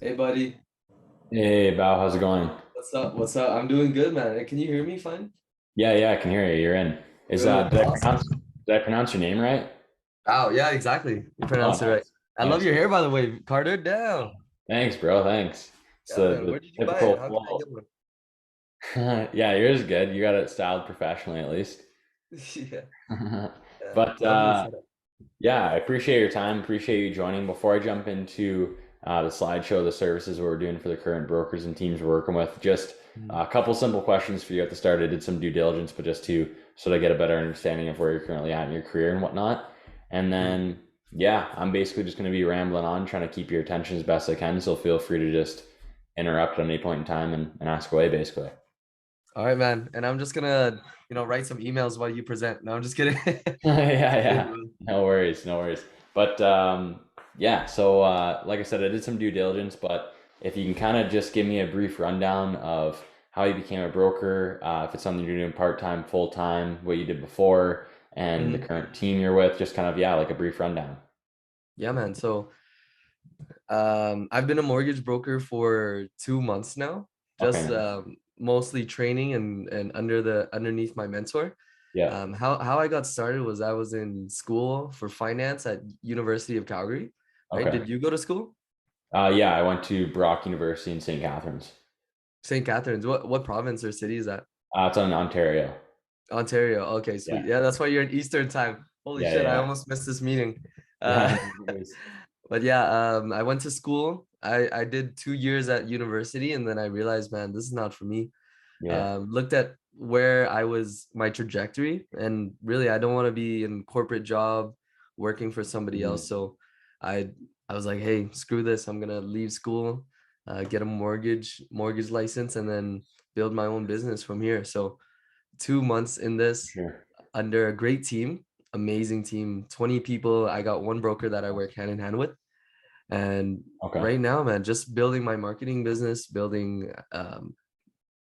Hey, buddy. Hey, Bao, how's it going? What's up? What's up? I'm doing good, man. Hey, can you hear me fine? Yeah, I can hear you. You're in. Is Good. Awesome. did I pronounce your name right? Oh, yeah, exactly. You Oh, pronounced it right. nice. I love Nice. your hair, by the way. Carter down. Thanks, bro. Thanks. It's Yeah, man. the Where did you buy it? typical How can I flow. get one? Yeah, yours is good. You got it styled professionally at least. Yeah, yeah. But Lovely setup. yeah, I appreciate your time. Appreciate you joining. Before I jump into the slideshow, the services we're doing for the current brokers and teams we're working with, just Mhm. a couple simple questions for you at the start. I did some due diligence, but just to sort of get a better understanding of where you're currently at in your career and whatnot. And Mhm. then, yeah, I'm basically just going to be rambling on, trying to keep your attention as best I can. So feel free to just interrupt at any point in time and ask away, basically. All right, man. And I'm just gonna, write some emails while you present. No, I'm just kidding. Yeah, Just kidding, yeah. bro. No worries, no worries. But yeah, so like I said, I did some due diligence, but if you can kind of just give me a brief rundown of how you became a broker, if it's something you're doing part-time, full-time, what you did before, and the Mhm. current team you're with, just kind of, yeah, like a brief rundown. Yeah, man. So, I've been a mortgage broker for 2 months now, Okay, just nice. mostly training and underneath my mentor. Yeah. How I got started was I was in school for finance at University of Calgary, right? Okay. Did you go to school? Yeah, I went to Brock University in St. Catharines. St. Catharines. What province or city is that? It's in Ontario. Ontario. Okay, sweet. Yeah. Yeah, that's why you're in Eastern time. Holy Yeah, shit, I yeah. almost missed this meeting. Yeah, Uh, no worries. but yeah, I went to school. I did 2 years at university, and then I realized, man, this is not for me. Yeah. Looked at where I was, my trajectory, and really, I don't want to be in corporate job working for somebody else. Mhm. So I I was like, hey, screw this. I'm gonna leave school, get a mortgage license, and then build my own business from here. So 2 months in this Sure. under a great team, amazing team, 20 people. I got one broker that I work hand in hand with. And Okay. right now, man, just building my marketing business, building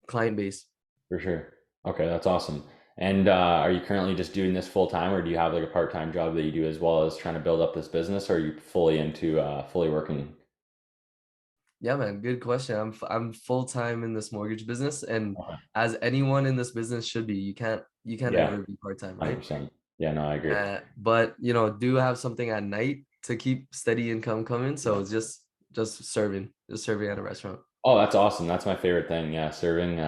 client base. For sure. Okay, that's awesome. And are you currently just doing this full time, or do you have like a part time job that you do as well as trying to build up this business, or are you fully into fully working? Yeah, man, good question. I'm full time in this mortgage business, and Okay. as anyone in this business should be, you can't Yeah, ever be part time, right? 100%. Yeah, no, I agree. But do have something at night to keep steady income coming. So Yeah. it's just serving at a restaurant. Oh, that's awesome. That's my favorite thing. Yeah, serving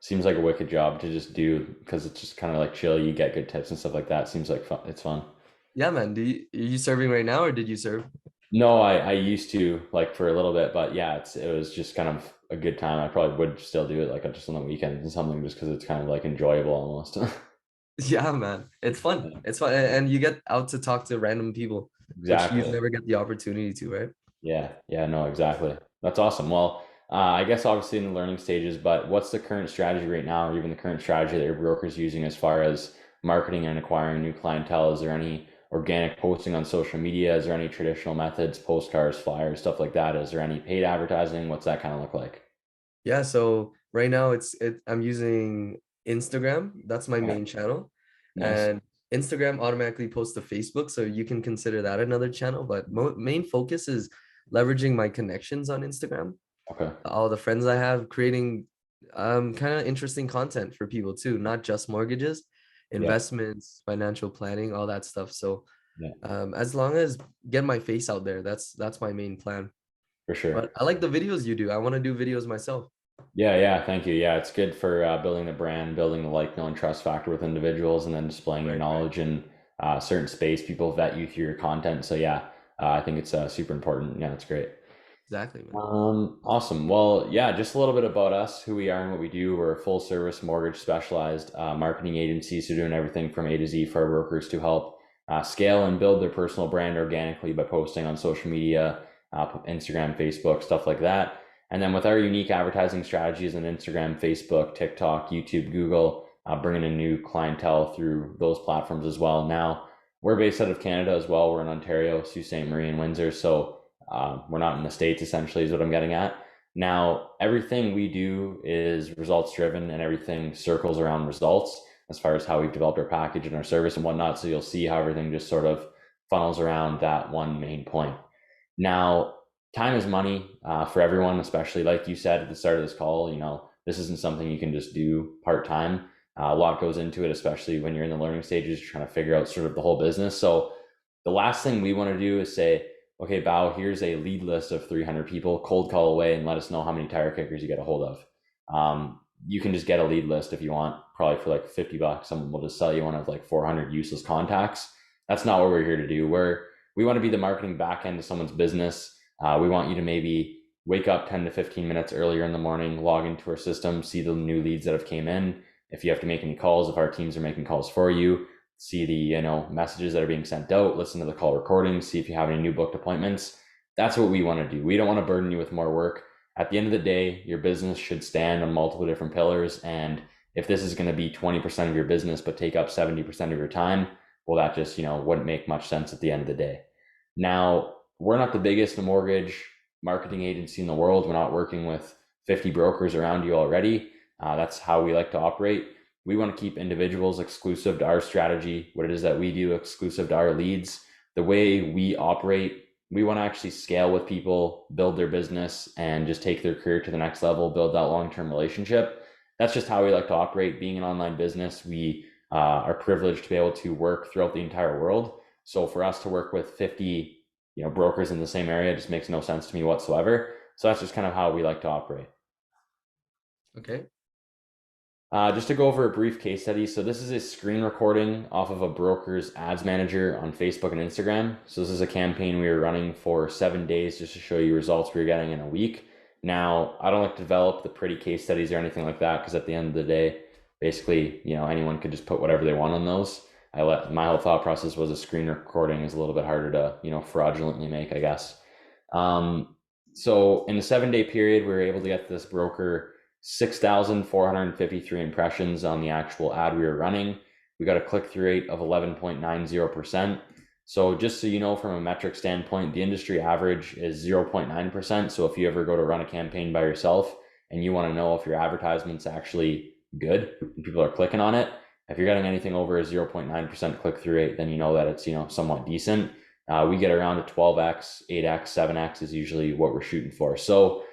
seems like a wicked job to just do because it's just kind of like chill. You get good tips and stuff like that. Seems like fun. It's fun. Yeah, man. Are you serving right now, or did you serve? No, I used to like for a little bit, but yeah, it was just kind of a good time. I probably would still do it like just on the weekends and something just because it's kind of like enjoyable almost. Yeah, man. It's fun. It's fun, and you get out to talk to random people, which you Exactly. never get the opportunity to, right? Yeah, no, exactly. That's awesome. Well, I guess obviously in the learning stages, but what's the current strategy right now, or even the current strategy that your broker's using as far as marketing and acquiring new clientele? Is there any organic posting on social media? Is there any traditional methods, postcards, flyers, stuff like that? Is there any paid advertising? What's that kind of look like? Yeah. So right now, I'm using Instagram. That's my Okay, main channel, nice. and Instagram automatically posts to Facebook, so you can consider that another channel. But main focus is leveraging my connections on Instagram, Okay, all the friends I have, creating kind of interesting content for people too, not just mortgages, yeah, investments, financial planning, all that stuff. So yeah, as long as get my face out there, that's my main plan. for sure. But I like the videos you do. I want to do videos myself. Yeah, thank you. Yeah, it's good for building the brand, building the like, know, and trust factor with individuals, and then displaying your Right. knowledge in certain space. People vet you through your content. So yeah, I think it's super important. Yeah, it's great. Exactly, man. Awesome. Well, yeah, just a little bit about us, who we are and what we do. We're a full service mortgage specialized marketing agency, so doing everything from A to Z for our brokers to help scale and build their personal brand organically by posting on social media, Instagram, Facebook, stuff like that. And then with our unique advertising strategies on Instagram, Facebook, TikTok, YouTube, Google, bringing in new clientele through those platforms as well. Now, we're based out of Canada as well. We're in Ontario, Sault Ste. Marie and Windsor. So we're not in the States, essentially, is what I'm getting at. Now, everything we do is results driven and everything circles around results as far as how we've developed our package and our service and whatnot. So you'll see how everything just sort of funnels around that one main point. Now, time is money for everyone, especially like you said at the start of this call. This isn't something you can just do part time. A lot goes into it, especially when you're in the learning stages, you're trying to figure out sort of the whole business. So the last thing we want to do is say, okay, Bao, here's a lead list of 300 people, cold call away and let us know how many tire kickers you get a hold of. You can just get a lead list if you want, probably for like $50. Someone will just sell you one of like 400 useless contacts. That's not what we're here to do. We want to be the marketing back end to someone's business. We want you to maybe wake up 10 to 15 minutes earlier in the morning, log into our system, see the new leads that have came in. If you have to make any calls, if our teams are making calls for you, see the messages that are being sent out, listen to the call recordings, see if you have any new booked appointments. That's what we want to do. We don't want to burden you with more work. At the end of the day, your business should stand on multiple different pillars. And if this is going to be 20% of your business, but take up 70% of your time, well, that just, wouldn't make much sense at the end of the day. Now, we're not the biggest mortgage marketing agency in the world. We're not working with 50 brokers around you already. That's how we like to operate. We want to keep individuals exclusive to our strategy, what it is that we do exclusive to our leads. The way we operate, we want to actually scale with people, build their business, and just take their career to the next level, build that long-term relationship. That's just how we like to operate. Being an online business, we are privileged to be able to work throughout the entire world. So for us to work with 50, brokers in the same area just makes no sense to me whatsoever. So that's just kind of how we like to operate. Okay. Just to go over a brief case study. So this is a screen recording off of a broker's ads manager on Facebook and Instagram. So this is a campaign we were running for 7 days just to show you results we were getting in a week. Now, I don't like to develop the pretty case studies or anything like that because at the end of the day, basically, anyone could just put whatever they want on those. My whole thought process was a screen recording is a little bit harder to, fraudulently make, I guess. So in the 7 day period, we were able to get this broker 6,453 impressions on the actual ad we were running. We got a click-through rate of 11.90%. So just so you know, from a metric standpoint, the industry average is 0.9%. So if you ever go to run a campaign by yourself and you want to know if your advertisement's actually good and people are clicking on it, if you're getting anything over a 0.9% click-through rate, then you know that it's, somewhat decent. We get around a 12x, 8x, 7x is usually what we're shooting for. So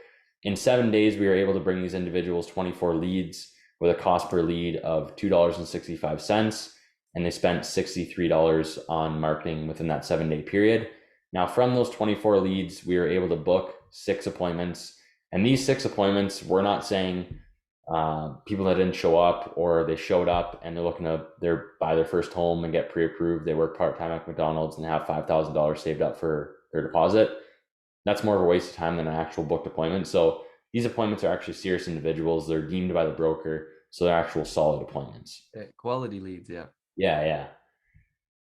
in 7 days, we were able to bring these individuals 24 leads with a cost per lead of $2.65, and they spent $63 on marketing within that 7 day period. Now, from those 24 leads, we were able to book 6 appointments, and these 6 appointments, we're not saying people that didn't show up or they showed up and they're buy their first home and get pre-approved. They work part-time at McDonald's and have $5,000 saved up for their deposit. That's more of a waste of time than an actual booked appointment. So these appointments are actually serious individuals. They're deemed by the broker, so they're actual solid appointments. Quality leads, yeah. Yeah.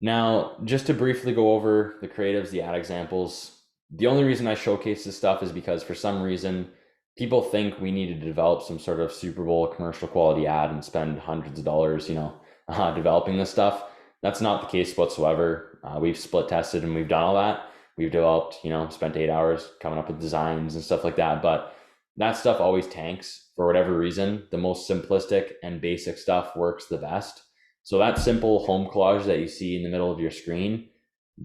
Now, just to briefly go over the creatives, the ad examples, the only reason I showcase this stuff is because for some reason, people think we need to develop some sort of Super Bowl commercial quality ad and spend hundreds of dollars, developing this stuff. That's not the case whatsoever. We've split tested and we've done all that. We've developed, spent 8 hours coming up with designs and stuff like that. But that stuff always tanks for whatever reason. The most simplistic and basic stuff works the best. So that simple home collage that you see in the middle of your screen,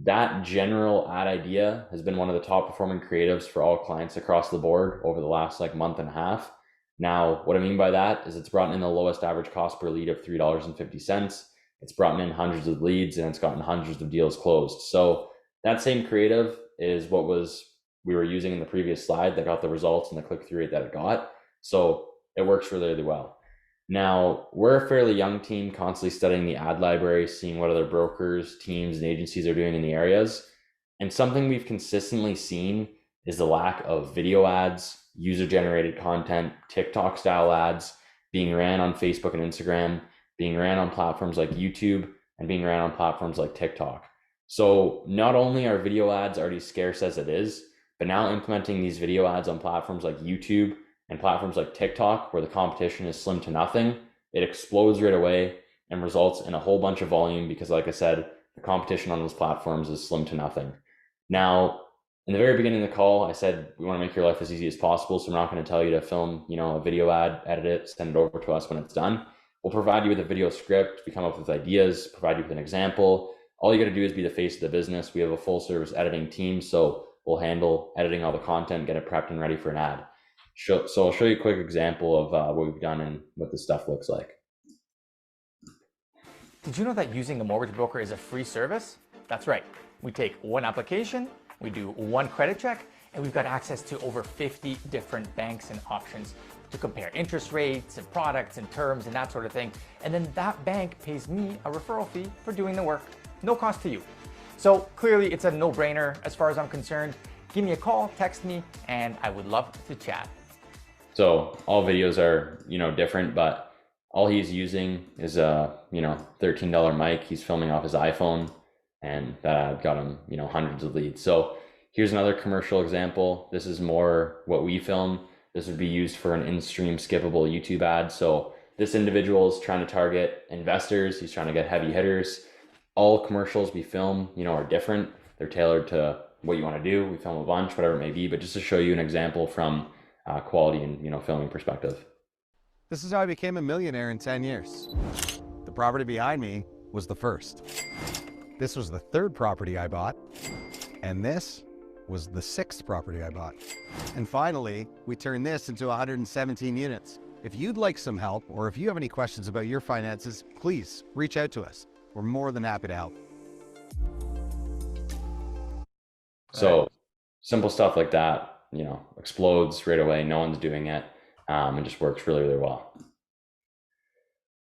that general ad idea has been one of the top performing creatives for all clients across the board over the last month and a half. Now, what I mean by that is it's brought in the lowest average cost per lead of $3.50. It's brought in hundreds of leads and it's gotten hundreds of deals closed. So that same creative is what we were using in the previous slide that got the results and the click-through rate that it got. So it works really, really well. Now, we're a fairly young team, constantly studying the ad library, seeing what other brokers, teams, and agencies are doing in the areas. And something we've consistently seen is the lack of video ads, user-generated content, TikTok-style ads being ran on Facebook and Instagram, being ran on platforms like YouTube, and being ran on platforms like TikTok. So not only are video ads already scarce as it is, but now implementing these video ads on platforms like YouTube and platforms like TikTok, where the competition is slim to nothing, it explodes right away and results in a whole bunch of volume because, like I said, the competition on those platforms is slim to nothing. Now, in the very beginning of the call, I said we want to make your life as easy as possible, so we're not going to tell you to film, a video ad, edit it, send it over to us when it's done. We'll provide you with a video script, we come up with ideas, provide you with an example. All you got to do is be the face of the business. We have a full service editing team, so will handle editing all the content, get it prepped and ready for an ad. So I'll show you a quick example of what we've done and what this stuff looks like. Did you know that using a mortgage broker is a free service? That's right. We take one application, we do one credit check, and we've got access to over 50 different banks and options to compare interest rates and products and terms and that sort of thing. And then that bank pays me a referral fee for doing the work. No cost to you. So clearly it's a no-brainer as far as I'm concerned. Give me a call, text me, and I would love to chat. So all videos are, different, but all he's using is a, $13 mic. He's filming off his iPhone, and that got him, hundreds of leads. So here's another commercial example. This is more what we film. This would be used for an in-stream skippable YouTube ad. So this individual is trying to target investors. He's trying to get heavy hitters. All commercials we film, are different. They're tailored to what you want to do. We film a bunch, whatever it may be, but just to show you an example from quality and, filming perspective. This is how I became a millionaire in 10 years. The property behind me was the first. This was the third property I bought. And this was the sixth property I bought. And finally, we turned this into 117 units. If you'd like some help, or if you have any questions about your finances, please reach out to us. We're more than happy to help. So simple stuff like that, explodes right away. No one's doing it. It just works really, really well.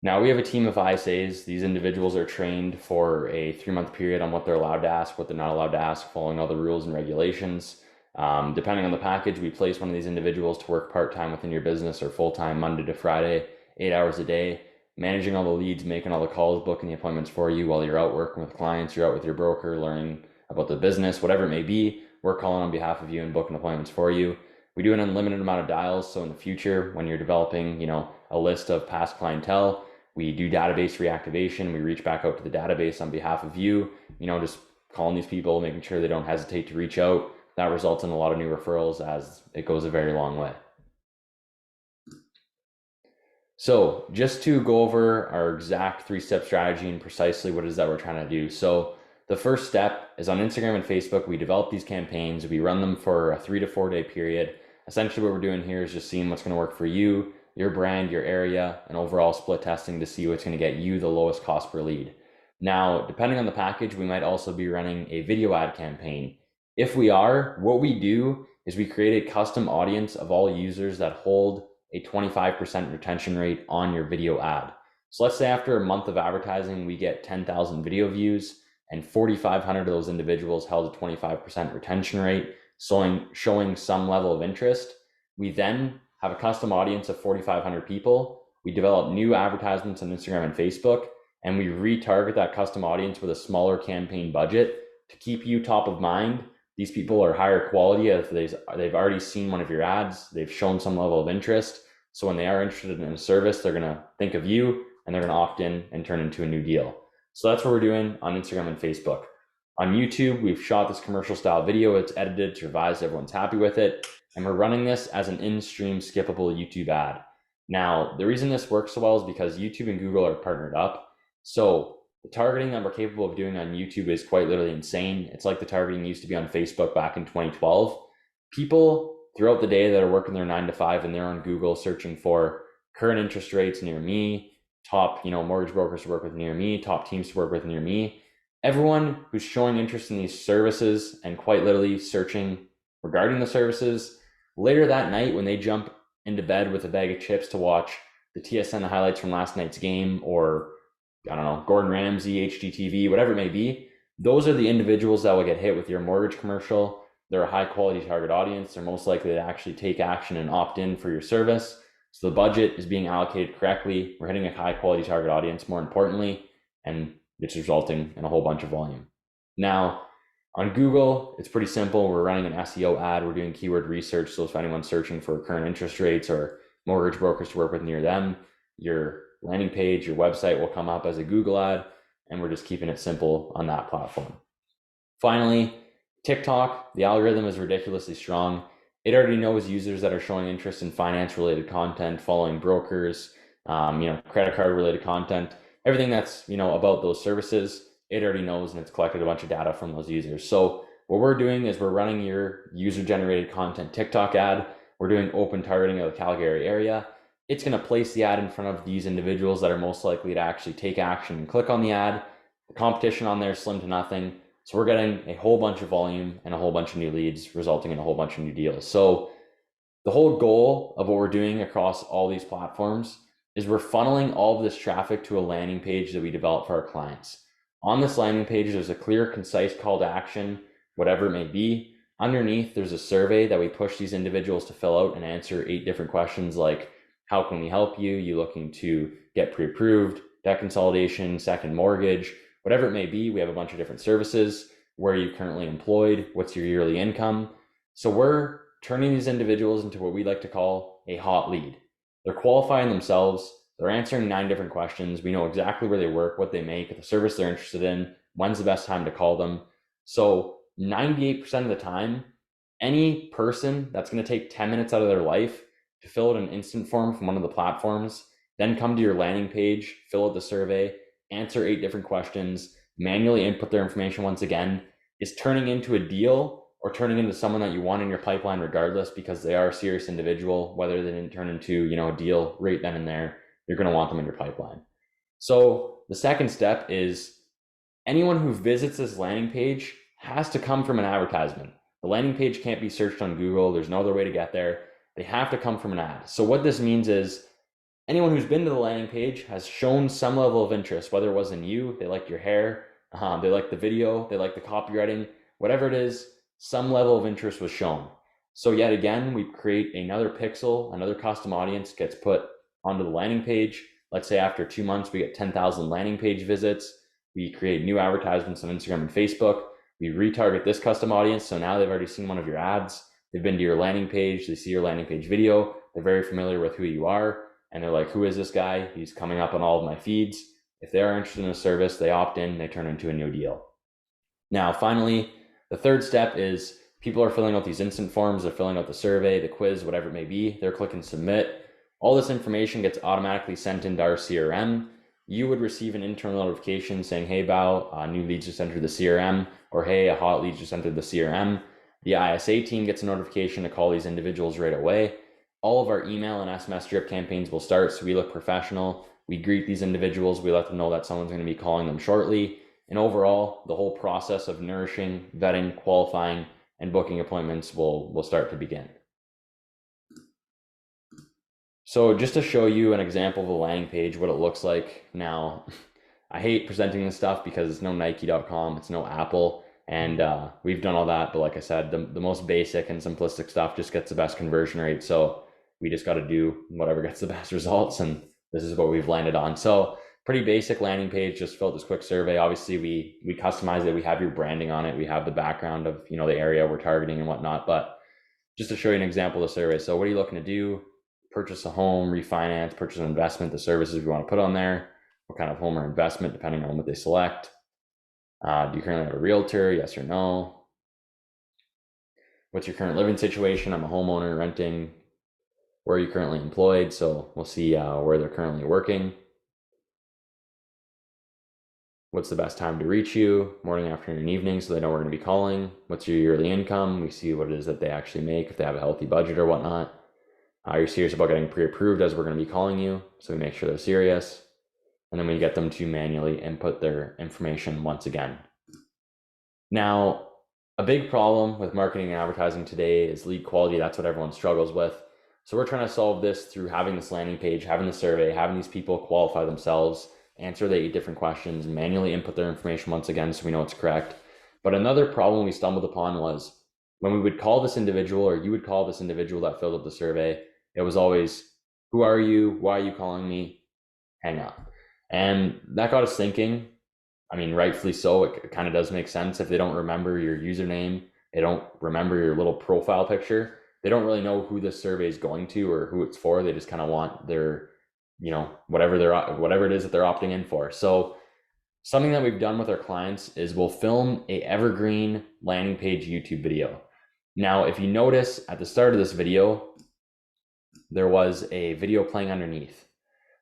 Now we have a team of ISAs. These individuals are trained for a 3-month period on what they're allowed to ask, what they're not allowed to ask, following all the rules and regulations. Depending on the package, we place one of these individuals to work part-time within your business or full-time Monday to Friday, 8 hours a day, managing all the leads, making all the calls, booking the appointments for you while you're out working with clients, you're out with your broker, learning about the business, whatever it may be. We're calling on behalf of you and booking appointments for you. We do an unlimited amount of dials. So in the future, when you're developing, a list of past clientele, we do database reactivation. We reach back out to the database on behalf of you, just calling these people, making sure they don't hesitate to reach out. That results in a lot of new referrals, as it goes a very long way. So just to go over our exact 3-step strategy and precisely what it is that we're trying to do. So the first step is on Instagram and Facebook. We develop these campaigns. We run them for a 3 to 4 day period. Essentially what we're doing here is just seeing what's going to work for you, your brand, your area, and overall split testing to see what's going to get you the lowest cost per lead. Now, depending on the package, we might also be running a video ad campaign. If we are, what we do is we create a custom audience of all users that hold a 25% retention rate on your video ad. So let's say after a month of advertising, we get 10,000 video views and 4,500 of those individuals held a 25% retention rate, showing some level of interest. We then have a custom audience of 4,500 people. We develop new advertisements on Instagram and Facebook, and we retarget that custom audience with a smaller campaign budget to keep you top of mind. These people are higher quality as they've already seen one of your ads. They've shown some level of interest. So when they are interested in a service, they're going to think of you and they're going to opt in and turn into a new deal. So that's what we're doing on Instagram and Facebook. On YouTube, we've shot this commercial style video. It's edited, it's revised, everyone's happy with it. And we're running this as an in-stream skippable YouTube ad. Now, the reason this works so well is because YouTube and Google are partnered up. So the targeting that we're capable of doing on YouTube is quite literally insane. It's like the targeting used to be on Facebook back in 2012. People throughout the day that are working their 9 to 5 and they're on Google searching for current interest rates near me, top, mortgage brokers to work with near me, top teams to work with near me. Everyone who's showing interest in these services and quite literally searching regarding the services, later that night when they jump into bed with a bag of chips to watch the TSN highlights from last night's game, or I don't know, Gordon Ramsay, HGTV, whatever it may be, those are the individuals that will get hit with your mortgage commercial. They're a high quality target audience. They're most likely to actually take action and opt in for your service. So the budget is being allocated correctly. We're hitting a high quality target audience, more importantly, and it's resulting in a whole bunch of volume. Now, on Google, it's pretty simple. We're running an SEO ad. We're doing keyword research. So if anyone's searching for current interest rates or mortgage brokers to work with near them, your landing page, your website will come up as a Google ad, and we're just keeping it simple on that platform. Finally, TikTok, the algorithm is ridiculously strong. It already knows users that are showing interest in finance related content, following brokers, credit card related content, everything that's, about those services. It already knows, and it's collected a bunch of data from those users. So what we're doing is we're running your user-generated content TikTok ad. We're doing open targeting of the Calgary area. It's going to place the ad in front of these individuals that are most likely to actually take action and click on the ad. The competition on there is slim to nothing. So we're getting a whole bunch of volume and a whole bunch of new leads, resulting in a whole bunch of new deals. So the whole goal of what we're doing across all these platforms is we're funneling all of this traffic to a landing page that we develop for our clients. On this landing page, there's a clear, concise call to action, whatever it may be. Underneath, there's a survey that we push these individuals to fill out and answer 8 different questions like, how can we help you? You looking to get pre-approved, debt consolidation, second mortgage, whatever it may be. We have a bunch of different services. Where are you currently employed? What's your yearly income? So we're turning these individuals into what we like to call a hot lead. They're qualifying themselves. They're answering 9 different questions. We know exactly where they work, what they make, the service they're interested in, when's the best time to call them. So 98% of the time, any person that's going to take 10 minutes out of their life to fill out an instant form from one of the platforms, then come to your landing page, fill out the survey, answer 8 different questions, manually input their information once again, is turning into a deal or turning into someone that you want in your pipeline regardless, because they are a serious individual. Whether they didn't turn into, a deal right then and there, you're going to want them in your pipeline. So the second step is anyone who visits this landing page has to come from an advertisement. The landing page can't be searched on Google. There's no other way to get there. They have to come from an ad. So what this means is anyone who's been to the landing page has shown some level of interest, whether it was in you, they liked your hair, they liked the video, they liked the copywriting, whatever it is, some level of interest was shown. So yet again, we create another pixel, another custom audience gets put onto the landing page. Let's say after 2 months, we get 10,000 landing page visits. We create new advertisements on Instagram and Facebook. We retarget this custom audience. So now they've already seen one of your ads. They've been to your landing page. They see your landing page video. They're very familiar with who you are. And they're like, who is this guy? He's coming up on all of my feeds. If they are interested in a service, they opt in, they turn into a new deal. Now, finally, the third step is people are filling out these instant forms. They're filling out the survey, the quiz, whatever it may be. They're clicking submit. All this information gets automatically sent into our CRM. You would receive an internal notification saying, hey, Bao, new leads just entered the CRM, or hey, a hot lead just entered the CRM. The ISA team gets a notification to call these individuals right away. All of our email and SMS drip campaigns will start, so we look professional. We greet these individuals. We let them know that someone's going to be calling them shortly. And overall, the whole process of nourishing, vetting, qualifying, and booking appointments will start to begin. So just to show you an example of a landing page, what it looks like now, I hate presenting this stuff because it's no Nike.com, it's no Apple, and we've done all that. But like I said, the most basic and simplistic stuff just gets the best conversion rate. So we just got to do whatever gets the best results, and this is what we've landed on. So pretty basic landing page, just fill out this quick survey. Obviously, we customize it. We have your branding on it. We have the background of the area we're targeting and whatnot. But just to show you an example of the survey. So what are you looking to do? Purchase a home, refinance, purchase an investment, the services we want to put on there, what kind of home or investment, depending on what they select. Do you currently have a realtor? Yes or no? What's your current living situation? I'm a homeowner renting. Where are you currently employed? So we'll see where they're currently working. What's the best time to reach you? Morning, afternoon, evening, so they know we're going to be calling. What's your yearly income? We see what it is that they actually make, if they have a healthy budget or whatnot. Are you serious about getting pre-approved, as we're going to be calling you? So we make sure they're serious. And then we get them to manually input their information once again. Now, a big problem with marketing and advertising today is lead quality. That's what everyone struggles with. So we're trying to solve this through having this landing page, having the survey, having these people qualify themselves, answer the 8 different questions, manually input their information once again so we know it's correct. But another problem we stumbled upon was when we would call this individual, or you would call this individual that filled out the survey, it was always, who are you? Why are you calling me? Hang up. And that got us thinking. I mean, rightfully so. It kind of does make sense. If they don't remember your username, they don't remember your little profile picture, they don't really know who this survey is going to or who it's for. They just kind of want their, whatever it is that they're opting in for. So something that we've done with our clients is we'll film a evergreen landing page YouTube video. Now, if you notice at the start of this video, there was a video playing underneath.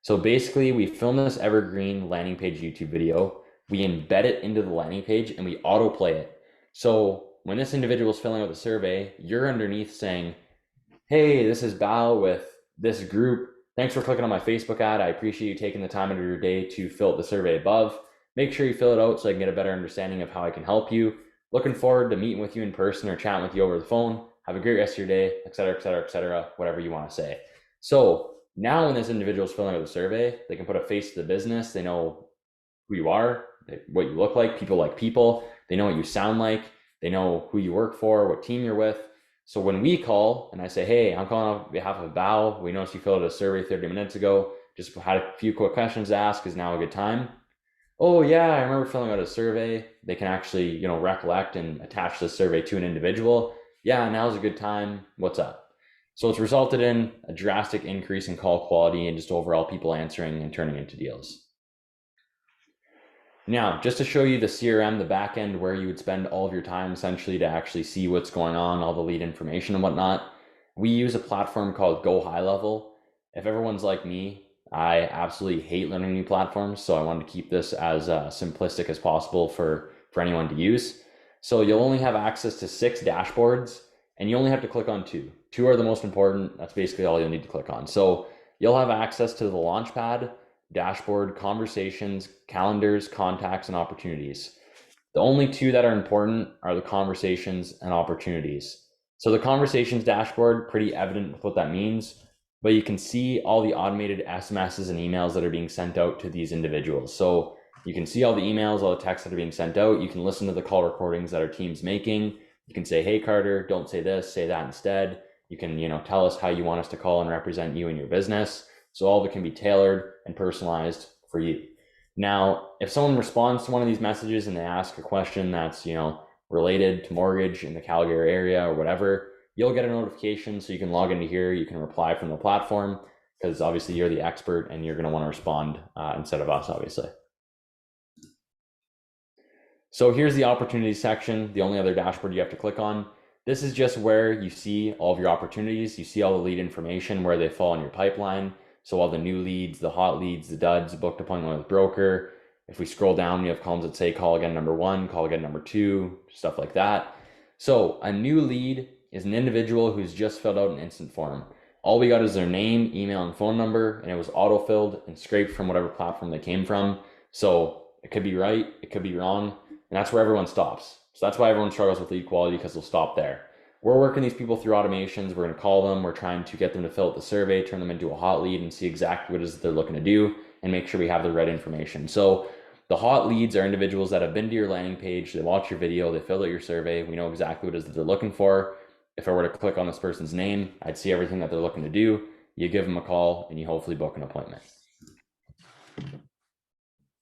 So basically, we film this evergreen landing page YouTube video, we embed it into the landing page, and we autoplay it. So when this individual is filling out the survey, you're underneath saying, hey, this is Bao with this group. Thanks for clicking on my Facebook ad. I appreciate you taking the time out of your day to fill out the survey above. Make sure you fill it out so I can get a better understanding of how I can help you. Looking forward to meeting with you in person or chatting with you over the phone. Have a great rest of your day, et cetera, et cetera, et cetera, whatever you want to say. So now when this individual is filling out the survey, they can put a face to the business. They know who you are, what you look like. People like people. They know what you sound like. They know who you work for, what team you're with. So when we call and I say, hey, I'm calling on behalf of Bao. We noticed you filled out a survey 30 minutes ago. Just had a few quick questions to ask. Is now a good time? Oh yeah, I remember filling out a survey. They can actually, recollect and attach the survey to an individual. Yeah, now's a good time. What's up? So it's resulted in a drastic increase in call quality and just overall people answering and turning into deals. Now, just to show you the CRM, the back end where you would spend all of your time essentially to actually see what's going on, all the lead information and whatnot, we use a platform called Go High Level. If everyone's like me, I absolutely hate learning new platforms, so I wanted to keep this as simplistic as possible for anyone to use. So you'll only have access to 6 dashboards, and you only have to click on 2. 2 are the most important. That's basically all you'll need to click on. So you'll have access to the Launchpad, dashboard, conversations, calendars, contacts, and opportunities. The only 2 that are important are the conversations and opportunities. So the conversations dashboard, pretty evident with what that means, but you can see all the automated SMSs and emails that are being sent out to these individuals. So you can see all the emails, all the texts that are being sent out. You can listen to the call recordings that our team's making. You can say, hey, Carter, don't say this, say that instead. You can, tell us how you want us to call and represent you and your business. So all of it can be tailored and personalized for you. Now, if someone responds to one of these messages and they ask a question that's, related to mortgage in the Calgary area or whatever, you'll get a notification so you can log into here. You can reply from the platform because obviously you're the expert and you're going to want to respond instead of us, obviously. So here's the opportunities section, the only other dashboard you have to click on. This is just where you see all of your opportunities. You see all the lead information, where they fall in your pipeline. So all the new leads, the hot leads, the duds, booked appointment with broker. If we scroll down, we have columns that say call again number 1, call again number 2, stuff like that. So a new lead is an individual who's just filled out an instant form. All we got is their name, email, and phone number, and it was auto-filled and scraped from whatever platform they came from. So it could be right, it could be wrong, and that's where everyone stops. So that's why everyone struggles with lead quality, because they'll stop there. We're working these people through automations. We're going to call them. We're trying to get them to fill out the survey, turn them into a hot lead, and see exactly what it is that they're looking to do, and make sure we have the right information. So the hot leads are individuals that have been to your landing page, they watch your video, they filled out your survey. We know exactly what it is that they're looking for. If I were to click on this person's name, I'd see everything that they're looking to do. You give them a call and you hopefully book an appointment.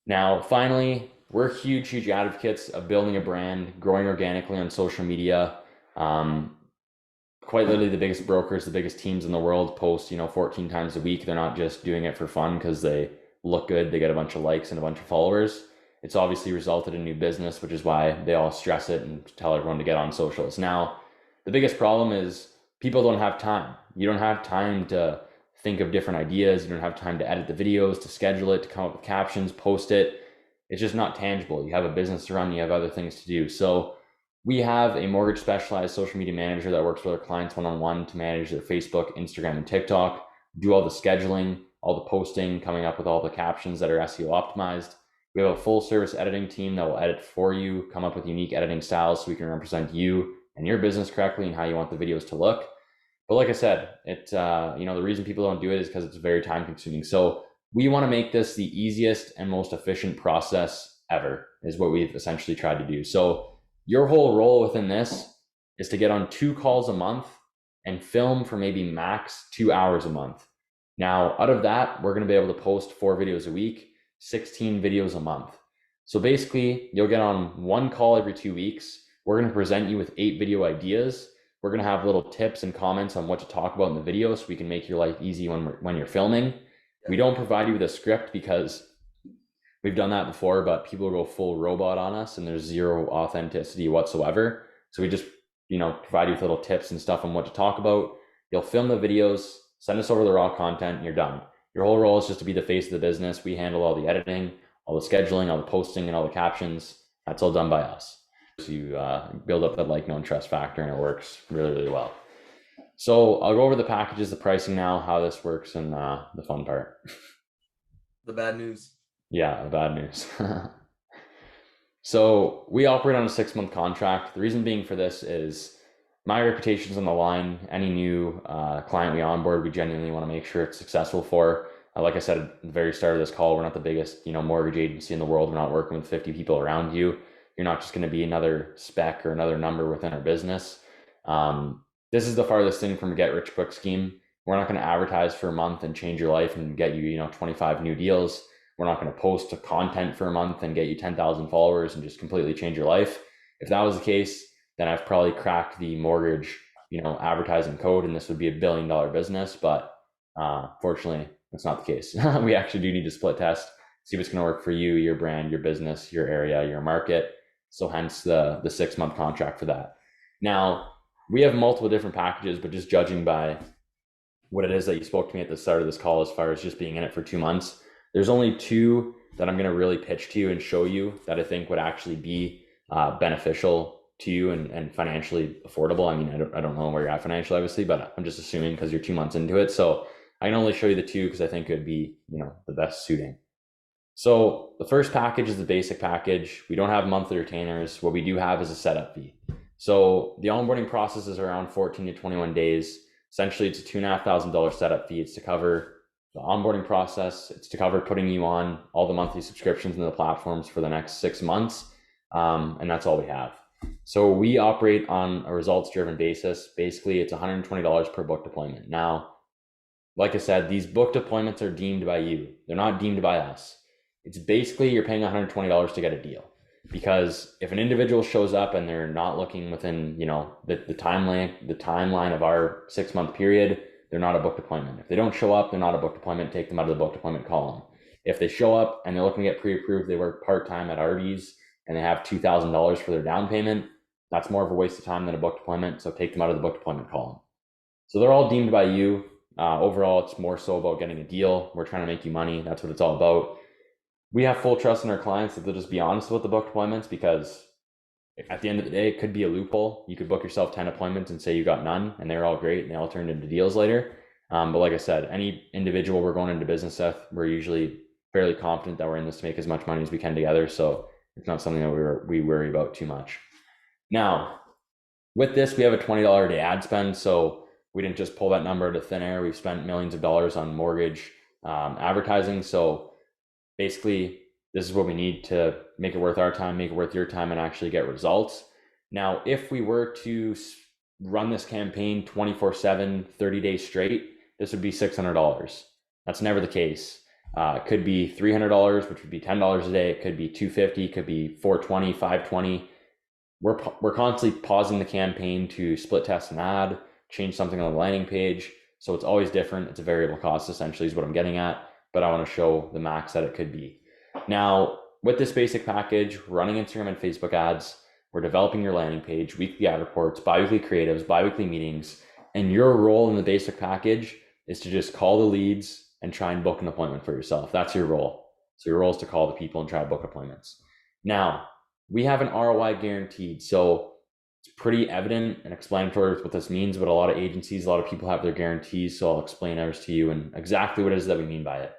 Now, finally, we're huge advocates of building a brand, growing organically on social media. Quite literally the biggest brokers, the biggest teams in the world post, 14 times a week. They're not just doing it for fun because they look good, they get a bunch of likes and a bunch of followers. It's obviously resulted in new business, which is why they all stress it and tell everyone to get on socials. Now, the biggest problem is people don't have time. You don't have time to think of different ideas. You don't have time to edit the videos, to schedule it, to come up with captions, post it. It's just not tangible. You have a business to run, you have other things to do. So we have a mortgage specialized social media manager that works with our clients one-on-one to manage their Facebook, Instagram, and TikTok, do all the scheduling, all the posting, coming up with all the captions that are SEO optimized. We have a full service editing team that will edit for you, come up with unique editing styles so we can represent you and your business correctly and how you want the videos to look. But like I said, the reason people don't do it is because it's very time consuming. So we want to make this the easiest and most efficient process ever, is what we've essentially tried to do. So your whole role within this is to get on 2 calls a month and film for maybe max 2 hours a month. Now, out of that, we're going to be able to post 4 videos a week, 16 videos a month. So basically, you'll get on 1 call every 2 weeks. We're going to present you with 8 video ideas. We're going to have little tips and comments on what to talk about in the video so we can make your life easy when you're filming. We don't provide you with a script because we've done that before, but people go full robot on us and there's zero authenticity whatsoever. So we just, provide you with little tips and stuff on what to talk about. You'll film the videos, send us over the raw content, and you're done. Your whole role is just to be the face of the business. We handle all the editing, all the scheduling, all the posting, and all the captions. That's all done by us. you build up that like, know, and trust factor, and it works really, really well. So I'll go over the packages, the pricing now, how this works, and the fun part. The bad news. Yeah, the bad news. So we operate on a 6-month contract. The reason being for this is my reputation's on the line. Any new client we onboard, we genuinely want to make sure it's successful for. Like I said at the very start of this call, we're not the biggest, mortgage agency in the world. We're not working with 50 people around you. You're not just going to be another spec or another number within our business. This is the farthest thing from a get rich quick scheme. We're not going to advertise for a month and change your life and get you, 25 new deals. We're not going to post to content for a month and get you 10,000 followers and just completely change your life. If that was the case, then I've probably cracked the mortgage, advertising code, and this would be $1 billion business. But fortunately, that's not the case. We actually do need to split test, see what's going to work for you, your brand, your business, your area, your market. So hence the 6-month contract for that. Now, we have multiple different packages, but just judging by what it is that you spoke to me at the start of this call, as far as just being in it for 2 months, there's only 2 that I'm going to really pitch to you and show you that I think would actually be beneficial to you and financially affordable. I mean, I don't know where you're at financially, obviously, but I'm just assuming because you're 2 months into it. So I can only show you the 2 because I think it would be, the best suiting. So the first package is the basic package. We don't have monthly retainers. What we do have is a setup fee. So the onboarding process is around 14 to 21 days. Essentially, it's a $2,500 setup fee. It's to cover the onboarding process. It's to cover putting you on all the monthly subscriptions into the platforms for the next 6 months. And that's all we have. So we operate on a results-driven basis. Basically, it's $120 per book deployment. Now, like I said, these book deployments are deemed by you. They're not deemed by us. It's basically you're paying $120 to get a deal. Because if an individual shows up and they're not looking within, the timeline of our 6-month period, they're not a book deployment. If they don't show up, they're not a book deployment. Take them out of the book deployment column. If they show up and they're looking to get pre-approved, they work part-time at Arby's and they have $2,000 for their down payment, that's more of a waste of time than a book deployment. So take them out of the book deployment column. So they're all deemed by you. Overall, it's more so about getting a deal. We're trying to make you money. That's what it's all about. We have full trust in our clients that they'll just be honest with the book deployments, because at the end of the day, it could be a loophole. You could book yourself 10 appointments and say you got none, and they're all great and they all turned into deals later. But like I said, any individual we're going into business with, we're usually fairly confident that we're in this to make as much money as we can together. So it's not something that we worry about too much. Now, with this, we have a $20 a day ad spend. So we didn't just pull that number out of thin air. We've spent millions of dollars on mortgage advertising. So basically, this is what we need to make it worth our time, make it worth your time, and actually get results. Now, if we were to run this campaign 24/7, 30 days straight, this would be $600. That's never the case. It could be $300, which would be $10 a day. It could be $250, could be $420, $520. We're constantly pausing the campaign to split test an ad, change something on the landing page. So it's always different. It's a variable cost, essentially, is what I'm getting at. But I want to show the max that it could be. Now, with this basic package, running Instagram and Facebook ads, we're developing your landing page, weekly ad reports, bi-weekly creatives, bi-weekly meetings, and your role in the basic package is to just call the leads and try and book an appointment for yourself. That's your role. So your role is to call the people and try to book appointments. Now, we have an ROI guaranteed. So it's pretty evident and explanatory what this means, but a lot of agencies, a lot of people have their guarantees. So I'll explain ours to you and exactly what it is that we mean by it.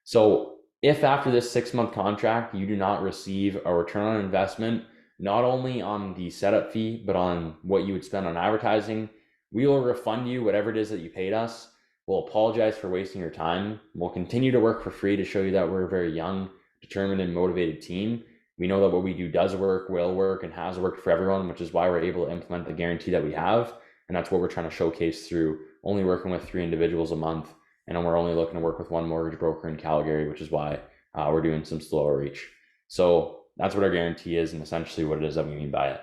So if after this 6-month contract, you do not receive a return on investment, not only on the setup fee, but on what you would spend on advertising, we will refund you whatever it is that you paid us. We'll apologize for wasting your time. We'll continue to work for free to show you that we're a very young, determined, and motivated team. We know that what we do does work, will work, and has worked for everyone, which is why we're able to implement the guarantee that we have. And that's what we're trying to showcase through only working with 3 individuals a month. And we're only looking to work with 1 mortgage broker in Calgary, which is why we're doing some slower reach. So that's what our guarantee is and essentially what it is that we mean by it.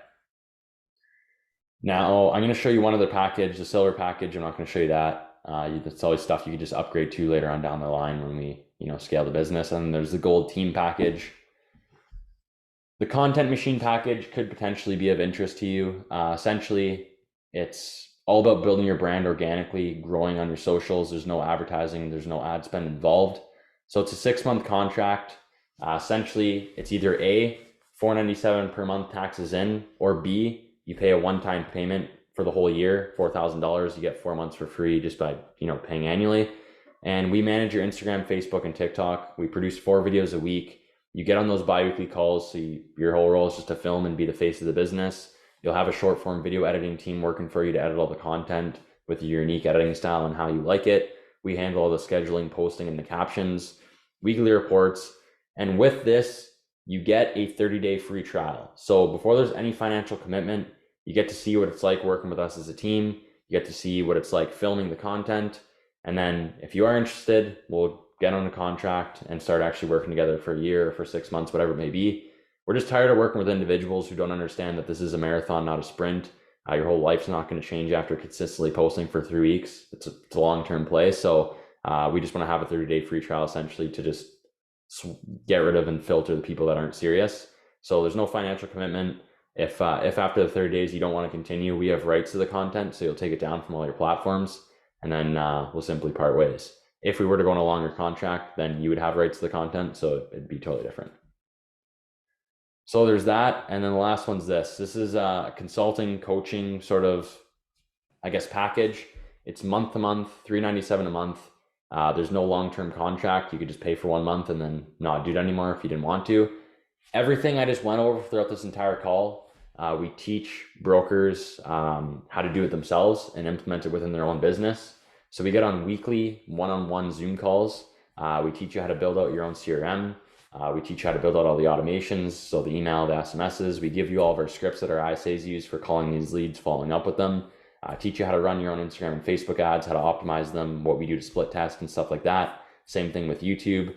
Now, I'm going to show you one other package, the silver package. I'm not going to show you that. That's always stuff you can just upgrade to later on down the line when we scale the business. And there's the gold team package. The content machine package could potentially be of interest to you. Essentially, it's all about building your brand organically, growing on your socials. There's no advertising, there's no ad spend involved. So it's a 6-month contract. Essentially, it's either A, $497 per month taxes in, or B, you pay a one-time payment for the whole year, $4,000. You get 4 months for free just by, paying annually. And we manage your Instagram, Facebook, and TikTok. We produce 4 videos a week. You get on those bi-weekly calls, so your whole role is just to film and be the face of the business. You'll have a short form video editing team working for you to edit all the content with your unique editing style and how you like it. We handle all the scheduling, posting, and the captions, weekly reports. And with this, you get a 30-day free trial. So before there's any financial commitment, you get to see what it's like working with us as a team. You get to see what it's like filming the content. And then if you are interested, we'll get on a contract and start actually working together for a year or for 6 months, whatever it may be. We're just tired of working with individuals who don't understand that this is a marathon, not a sprint. Your whole life's not going to change after consistently posting for 3 weeks. It's a long-term play. So we just want to have a 30-day free trial essentially to just get rid of and filter the people that aren't serious. So there's no financial commitment. If after the 30 days you don't want to continue, we have rights to the content, so you'll take it down from all your platforms, and then we'll simply part ways. If we were to go on a longer contract, then you would have rights to the content, so it'd be totally different. So there's that, and then the last one's this. This is a consulting, coaching sort of, I guess, package. It's month to month, $397 a month. There's no long-term contract. You could just pay for 1 month and then not do it anymore if you didn't want to. Everything I just went over throughout this entire call, we teach brokers how to do it themselves and implement it within their own business. So we get on weekly one-on-one Zoom calls. We teach you how to build out your own CRM. We teach you how to build out all the automations, so the email, the SMSs. We give you all of our scripts that our ISAs use for calling these leads, following up with them. Teach you how to run your own Instagram and Facebook ads, how to optimize them, what we do to split test and stuff like that. Same thing with YouTube.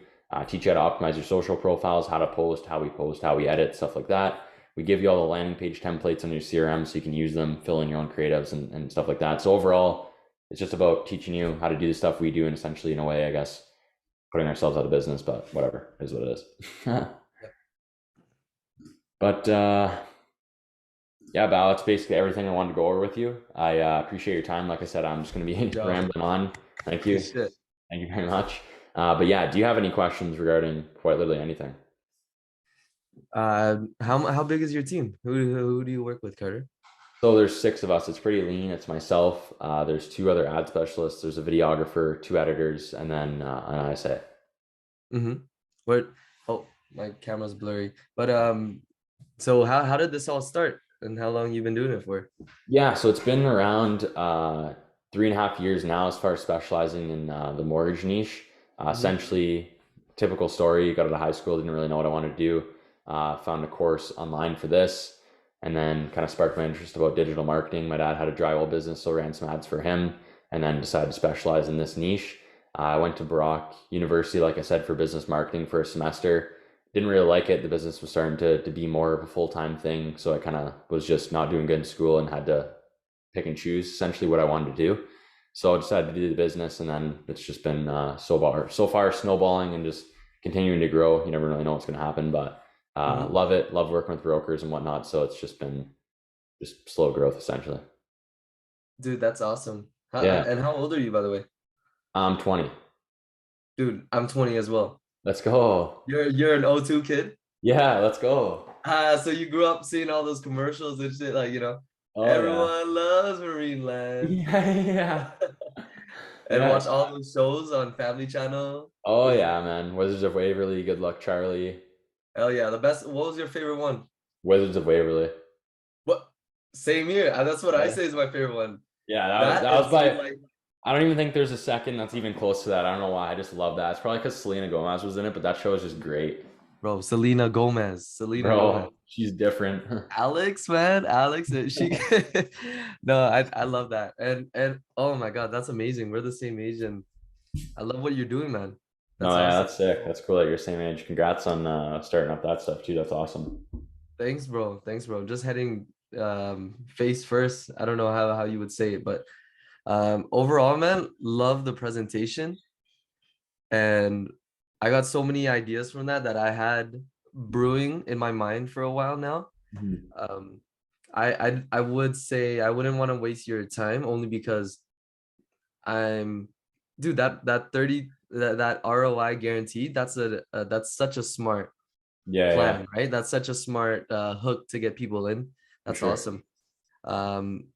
Teach you how to optimize your social profiles, how to post, how we edit, stuff like that. We give you all the landing page templates on your CRM so you can use them, fill in your own creatives and stuff like that. So overall, it's just about teaching you how to do the stuff we do and essentially, in a way, I guess, putting ourselves out of business, but whatever, is what it is. But yeah, Val, that's basically everything I wanted to go over with you. I appreciate your time. Like I said, I'm just going to be rambling on. Thank you. Shit. Thank you very much. But yeah, do you have any questions regarding quite literally anything? How big is your team? Who do you work with, Carter? So there's 6 of us. It's pretty lean. It's myself. There's 2 other ad specialists. There's a videographer, 2 editors, and then an ISA. What? Oh, my camera's blurry. But so how did this all start, and how long you been doing it for? Yeah, so it's been around 3.5 years now as far as specializing in the mortgage niche. Essentially, typical story, got out of high school, didn't really know what I wanted to do. Found a course online for this, and then kind of sparked my interest about digital marketing. My dad had a drywall business, so ran some ads for him, and then decided to specialize in this niche. I went to Brock University, like I said, for business marketing for a semester. Didn't really like it. The business was starting to be more of a full-time thing, so I kind of was just not doing good in school and had to pick and choose essentially what I wanted to do. So I decided to do the business, and then it's just been so far snowballing and just continuing to grow. You never really know what's going to happen, but love it. Love working with brokers and whatnot. So it's just been just slow growth essentially. Dude, that's awesome. Yeah. And how old are you, by the way? I'm 20. Dude, I'm 20 as well. Let's go. You're an O2 kid? Yeah, let's go. So you grew up seeing all those commercials and shit, like, Oh, everyone loves Marineland. Yeah. And watch all those shows on Family Channel. Oh yeah, man. Wizards of Waverly, Good Luck Charlie. Hell yeah, the best. What was your favorite one? Wizards of Waverly. What? Same here. That's what I say is my favorite one. Yeah, that was by. I don't even think there's a second that's even close to that. I don't know why. I just love that. It's probably because Selena Gomez was in it, but that show is just great. Bro, Selena Gomez. Gomez. She's different. Alex, man. Alex, she no, I love that. And oh my god, that's amazing. We're the same age, and I love what you're doing, man. That's awesome. That's sick. That's cool that you're the same age. Congrats on starting up that stuff too. That's awesome. Thanks, bro. Just heading face first. I don't know how you would say it, but overall, man, love the presentation. And I got so many ideas from that I had brewing in my mind for a while now. I would say I wouldn't want to waste your time, only because dude, that ROI guaranteed, that's such a smart Yeah, yeah, plan, right? That's such a smart hook to get people in. for That's sure. awesome.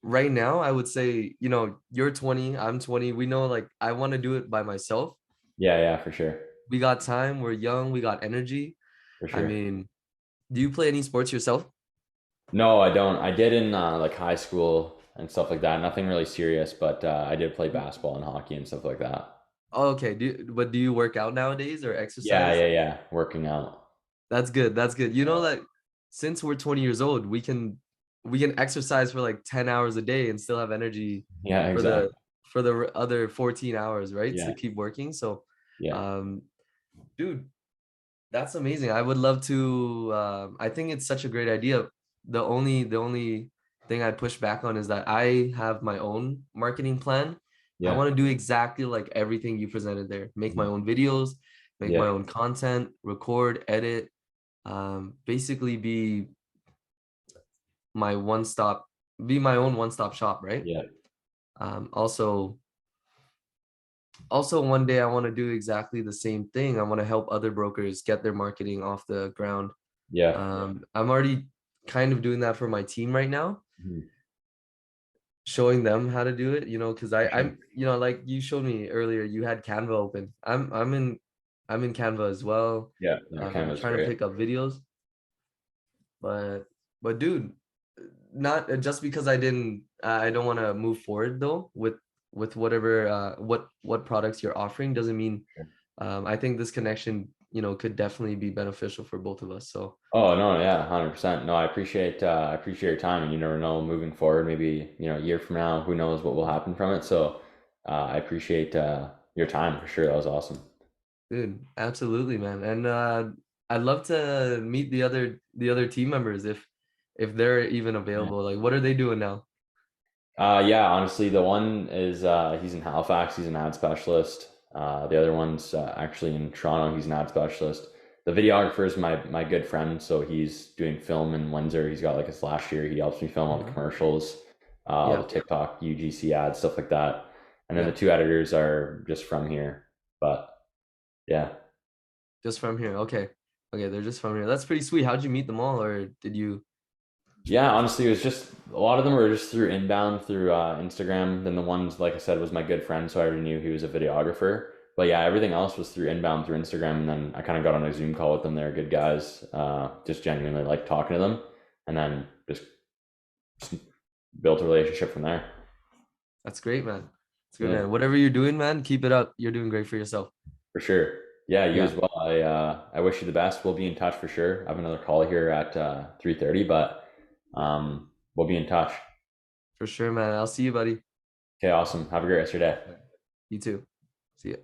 Right now, I would say, you know, you're 20, I'm 20. We know like I want to do it by myself. Yeah, yeah, for sure. We got time, we're young, we got energy. For I sure. mean, do you play any sports yourself? No, I don't. I did in like high school and stuff like that. Nothing really serious, but I did play basketball and hockey and stuff like that. Oh, okay. But do you work out nowadays or Yeah, exercise? yeah, yeah. Working out. That's good. That's good. You know that since we're 20 years old, we can exercise for like 10 hours a day and still have energy Yeah, for the exactly. other 14 hours, right? Yeah, To keep working. So, yeah, um, dude, that's amazing. I would love to I think it's such a great idea. The only thing I'd push back on is that I have my own marketing plan. I yeah, want to do exactly like everything you presented there. Make my mhm, own videos, make my yeah, own content, record, edit, basically my one stop, be my own one-stop shop, right? yeah, Also, one day I want to do exactly the same thing. I want to help other brokers get their marketing off the ground. yeah. I'm already kind of doing that for my team right now, Mhm, showing them how to do it, you know, because for sure. I'm, you know, like you showed me earlier, you had Canva open. I'm in Canva as well. Yeah, yeah. Canva's Trying to great. pick up videos, but dude, not just because I don't want to move forward though with whatever what products you're offering doesn't mean I think this connection, you know, could definitely be beneficial for both of us. So Oh no, yeah, 100%. No, I appreciate your time, and you never know moving forward. Maybe a year from now, who knows what will happen from it. So I appreciate your time for sure. That was awesome. dude, absolutely, man. And I'd love to meet the other team members if they're even Yeah. available. Like what are they doing now? Yeah, honestly, the one is he's in Halifax. He's an ad specialist. The other one's actually in Toronto. He's an ad specialist. The videographer is my good friend, so he's doing film in Windsor. He's got like his last year. He helps me film all the Mhm. commercials, all Yeah, the TikTok, UGC ads, stuff like that. And then yeah, the two editors are just from here. But yeah, just from here. Okay. Okay, they're just from here. That's pretty sweet. How'd you meet them all, or did you? yeah. Honestly, it was just a lot of them were just through inbound through Instagram. Then the ones, like I said, was my good friend, so I already knew he was a videographer. But yeah, everything else was through inbound through Instagram. And then I kind of got on a Zoom call with them. They're good guys. Just genuinely like talking to them, and then just built a relationship from there. That's great, man. That's great, Yeah, man. Whatever you're doing, man, keep it up. You're doing great for yourself. for sure. Yeah, you Yeah, as well. I wish you the best. We'll be in touch for sure. I have another call here at 3:30, but we'll be in touch. for sure, man. I'll see you, buddy. Okay, awesome. Have a great rest of your day. You too. See ya.